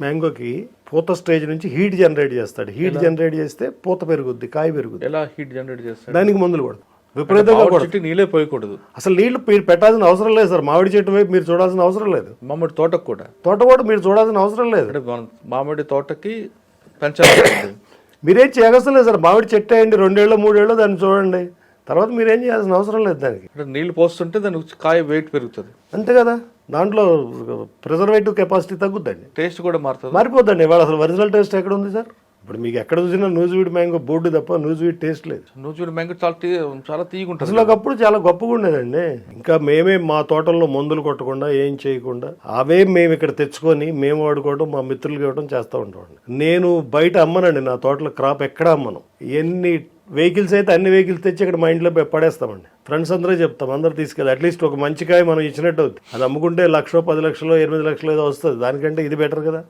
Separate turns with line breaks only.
మ్యాంగోకి పూత స్టేజ్ నుంచి heat generate చేస్తాడు. హీట్ జనరేట్ చేస్తే పూత పెరుగుద్ది, కాయ పెరుగుద్ది.
ఎలా హీట్ జనరేట్ చేస్తాడు?
దానికి మందులు కొడతాం, విపరీతంగా
చెట్టు నీళ్ళే పోయకూడదు.
అసలు నీళ్లు మీరు పెట్టాల్సిన అవసరం లేదు సార్. మామిడి చెట్టు వైపు మీరు చూడాల్సిన అవసరం లేదు.
మామిడి తోటకు కూడా
మీరు చూడాల్సిన అవసరం లేదు.
అంటే మనం మామిడి తోటకి పెంచాలి.
మీరేం చేయగలసం లేదు సార్. మామిడి చెట్టు అయ్యండి 2 ఏళ్ళు 3 ఏళ్ళు దాన్ని చూడండి, తర్వాత మీరేం చేయాల్సిన అవసరం లేదు దానికి.
అంటే నీళ్లు పోస్తుంటే దాని కాయ వెయిట్ పెరుగుతుంది
అంతే కదా. దాంట్లో ప్రిజర్వేటివ్ కెపాసిటీ తగ్గుద్దండి,
టేస్ట్ కూడా మారుతుంది,
మారిపోద్దండి. ఇవాళ అసలు ఒరిజినల్ టేస్ట్ ఎక్కడ ఉంది సార్? ఇప్పుడు మీకు ఎక్కడ చూసినా న్యూజివీడ్ మ్యాంగో బోర్డు తప్ప న్యూజివీడ్ టేస్ట్ లేదు.
న్యూజివీడ్ మ్యాంగో చాలా తీయగా ఉంటుంది.
అసలు ఒకప్పుడు చాలా గొప్పగా ఉండేదండి. ఇంకా మేమే మా తోటల్లో మందులు కొట్టకుండా ఏం చేయకుండా అవే మేము ఇక్కడ తెచ్చుకొని మేము వాడుకోవడం, మా మిత్రులకి ఇవ్వడం చేస్తూ ఉంటాం. నేను బయట అమ్మనండి, నా తోటలో క్రాప్ ఎక్కడ అమ్మను. ఎన్ని వెహికల్స్ అయితే అన్ని వెహికల్స్ తెచ్చి ఇక్కడ మా ఇంట్లో పడేస్తామండి. ఫ్రెండ్స్ అందరూ చెప్తాం, అందరూ తీసుకెళ్ళి అట్లీస్ట్ ఒక మంచి కాయ మనం ఇచ్చినట్టు అవుతుంది. అది అమ్ముకుంటే 1,00,000 10 లక్షలు 8 లక్షలు ఏదో వస్తుంది. దానికంటే ఇది బెటర్ కదా.